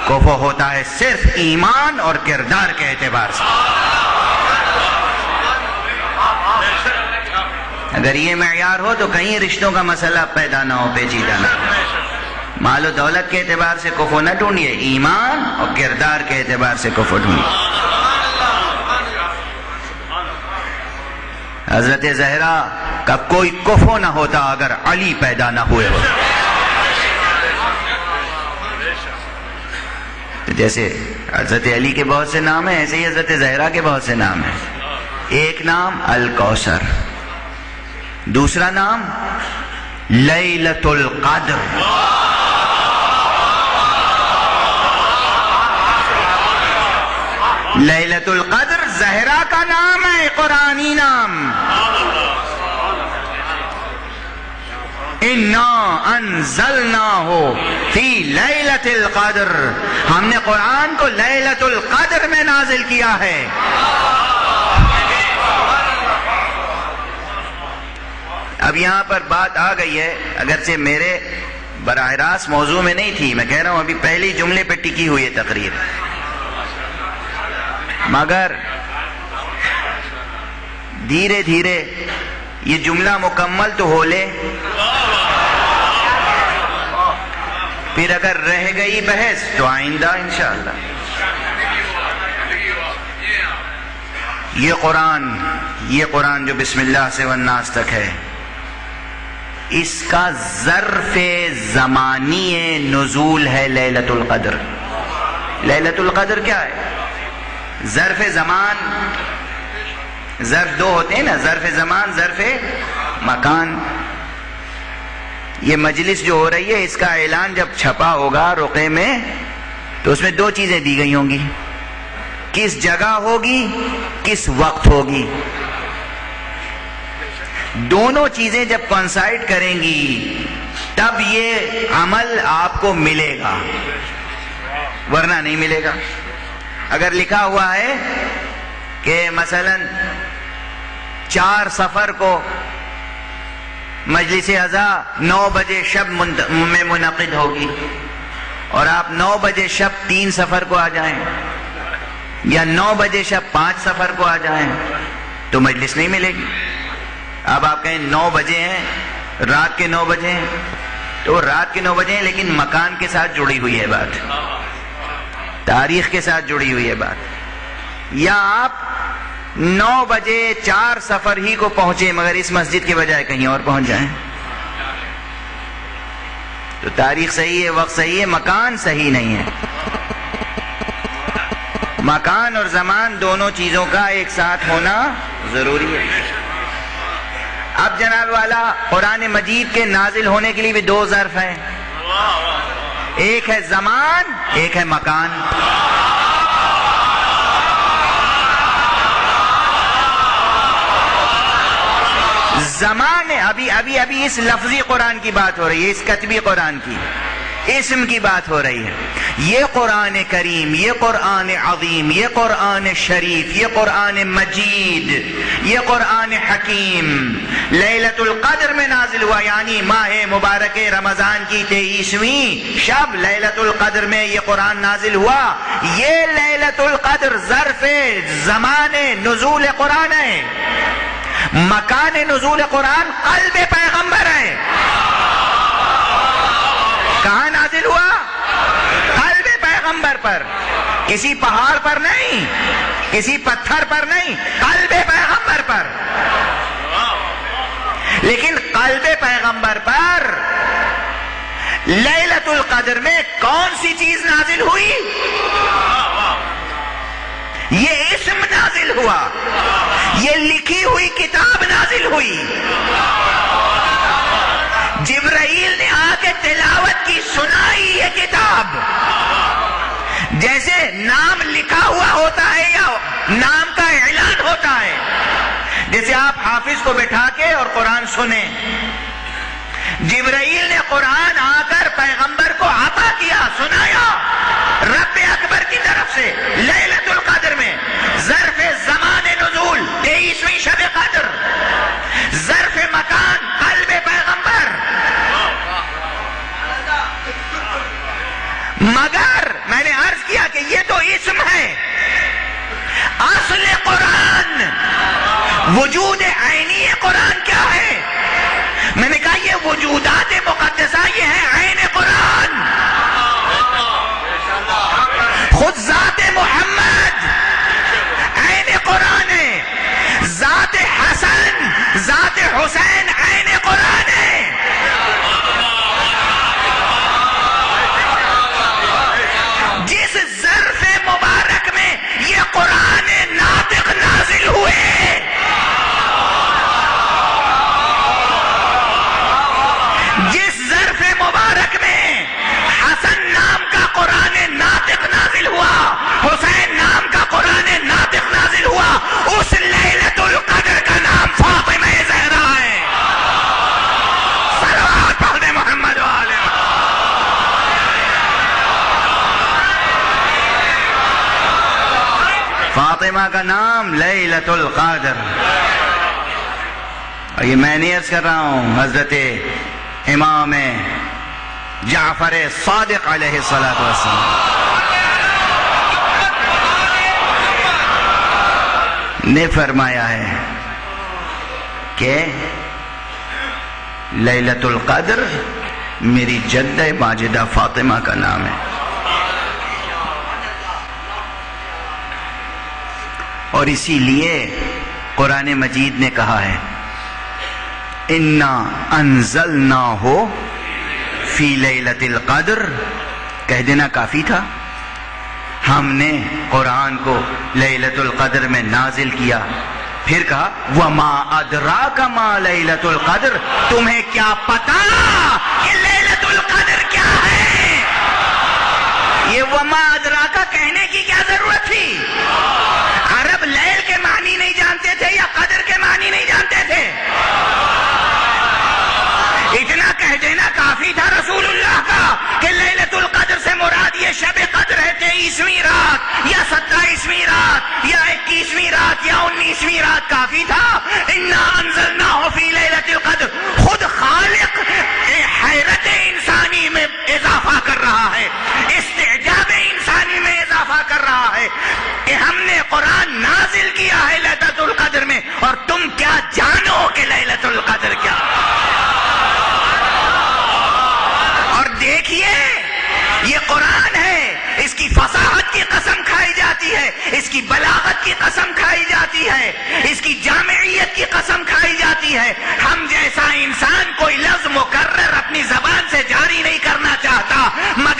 کفر ہوتا ہے صرف ایمان اور کردار کے اعتبار سے. اگر یہ معیار ہو تو کہیں رشتوں کا مسئلہ پیدا نہ ہو، پیچیدہ نہ ہو. مال و دولت کے اعتبار سے کفر نہ ڈھونڈیے، ایمان اور کردار کے اعتبار سے کفر ڈھونڈیے. حضرت زہرا کا کوئی کفر نہ ہوتا اگر علی پیدا نہ ہوئے ہوتے. تو جیسے حضرت علی کے بہت سے نام ہیں، ایسے ہی حضرت زہرا کے بہت سے نام ہیں. ایک نام الکوثر، دوسرا نام لیلۃ القدر. لیلۃ القدر زہرا کا نام ہے، قرآنی نام. اِنَّا أَنزَلْنَاهُ فِي لَيْلَةِ الْقَدْرِ، ہم نے قرآن کو لیلۃ القدر میں نازل کیا ہے. اب یہاں پر بات آ گئی ہے، اگرچہ میرے براہ راست موضوع میں نہیں تھی، میں کہہ رہا ہوں ابھی پہلی جملے پہ ٹکی ہوئی ہے تقریر، مگر دھیرے دھیرے یہ جملہ مکمل تو ہو لے، پھر اگر رہ گئی بحث تو آئندہ انشاءاللہ. یہ قرآن جو بسم اللہ سے والناس تک ہے، اس کا ظرف زمانی نزول ہے لیلۃ القدر. لیلۃ القدر کیا ہے؟ ظرف زمان، ظرف دو ہوتے ہیں نا، ظرف زمان، ظرف مکان. یہ مجلس جو ہو رہی ہے اس کا اعلان جب چھپا ہوگا رقعے میں تو اس میں دو چیزیں دی گئی ہوں گی، کس جگہ ہوگی، کس وقت ہوگی. دونوں چیزیں جب کوانسائڈ کریں گی تب یہ عمل آپ کو ملے گا، ورنہ نہیں ملے گا. اگر لکھا ہوا ہے کہ مثلا 4 صفر کو مجلس عزا 9 بجے شب میں منعقد ہوگی اور آپ 9 بجے شب 3 صفر کو آ جائیں یا 9 بجے شب 5 صفر کو آ جائیں تو مجلس نہیں ملے گی. اب آپ کہیں 9 بجے ہیں، رات کے 9 بجے ہیں، تو رات کے 9 بجے ہیں لیکن مکان کے ساتھ جڑی ہوئی ہے بات، تاریخ کے ساتھ جڑی ہوئی ہے بات. یا آپ 9 بجے 4 صفر ہی کو پہنچے مگر اس مسجد کے بجائے کہیں اور پہنچ جائیں تو تاریخ صحیح ہے، وقت صحیح ہے، مکان صحیح نہیں ہے. مکان اور زمان دونوں چیزوں کا ایک ساتھ ہونا ضروری ہے. اب جناب والا قرآن مجید کے نازل ہونے کے لیے بھی 2 ظرف ہیں، ایک ہے زمان، ایک ہے مکان. زمان ابھی اس لفظی قرآن کی بات ہو رہی ہے، اس کتبی قرآن کی، اسم کی بات ہو رہی ہے. یہ قرآن کریم، یہ قرآن عظیم، یہ قرآن شریف، یہ قرآن مجید، یہ قرآن حکیم لیلۃ القدر میں نازل ہوا، یعنی ماہ مبارک رمضان کی 23ویں شب لیلۃ القدر میں یہ قرآن نازل ہوا. یہ لیلۃ القدر ظرف زمان نزول قرآن ہے، مکان نزول قرآن قلب پیغمبر ہے. کہاں نازل ہوا؟ قلب پیغمبر پر، کسی پہاڑ پر نہیں، کسی پتھر پر نہیں، قلب پیغمبر پر. لیکن قلب پیغمبر پر لیلۃ القدر میں کون سی چیز نازل ہوئی؟ یہ اسم نازل ہوا، یہ لکھی ہوئی کتاب نازل ہوئی. جبرائیل نے آ کے تلاوت کی، سنائی یہ کتاب. جیسے نام لکھا ہوا ہوتا ہے یا نام کا اعلان ہوتا ہے، جیسے آپ حافظ کو بٹھا کے اور قرآن سنیں، جبرائیل نے قرآن آ کر پیغمبر کو عطا کیا، سنایا رب اکبر کی طرف سے لیلۃ القدر میں. ظرف زمان نزول 23ویں شب قدر، ظرف مکان قلب پیغمبر. مگر میں نے وجود عینی قرآن کیا ہے؟ میں نے کہا یہ وجودات مقدسہ یہ ہے عین قرآن. خود ذات محمد عین قرآن ہے، ذات حسن ذات حسین عین قرآن ہے. جس ظرف مبارک میں یہ قرآن ناطق نازل ہوئے، جس ظرف مبارک میں حسن نام کا قرآن ناطق نازل ہوا، حسین نام کا قرآن ناطق نازل ہوا، اس لیلۃ القدر کا نام فاطمہ زہرا ہے. صلوات پڑھ دے محمد والے. فاطمہ کا نام لیلۃ القدر. اور یہ میں نہیں عرض کر رہا ہوں، حضرت امام جعفر صادق علیہ السلام نے فرمایا ہے کہ لیلۃ القدر میری جدہ ماجدہ فاطمہ کا نام ہے. اور اسی لیے قرآن مجید نے کہا ہے اِنَّا أَنزَلْنَاهُ فِي لَيْلَةِ الْقَدْرِ. کہہ دینا کافی تھا. ہم نے قرآن کو لیلۃ القدر میں نازل کیا. پھر کہا وَمَا أَدْرَاكَ مَا لَيْلَةُ الْقَدْرِ. تمہیں کیا پتا کہ لیلۃ القدر کیا ہے؟ یہ وَمَا أَدْرَاكَ کہنے کی کیا ضرورت تھی؟ عرب لیل کے معنی نہیں جانتے تھے یا قدر کے معنی نہیں جانتے تھے؟ اتنا کہہ دینا کافی تھا رسول اللہ کا کہ لیلۃ القدر سے مراد یہ شب قدر ہے 23ویں رات یا 27ویں رات یا 21ویں رات یا 19ویں رات. کافی تھا. اِنَّا أَنزَلْنَاهُ فِي لَيْلَةِ الْقَدْرِ. خود خالق حیرت انسانی میں اضافہ کر رہا ہے، استعجاب انسانی میں اضافہ کر رہا ہے کہ ہم نے قرآن نازل کیا ہے لیلۃ القدر میں، اور تم کیا جانو کہ لیلۃ القدر کیا. اور دیکھیے یہ قرآن ہے، اس کی فصاحت کی قسم کھائی جاتی ہے، اس کی بلاغت کی قسم کھائی جاتی ہے، اس کی جامعیت کی قسم کھائی جاتی ہے. ہم جیسا انسان کوئی لفظ مکرر اپنی زبان سے جاری نہیں کرنا چاہتا، مگر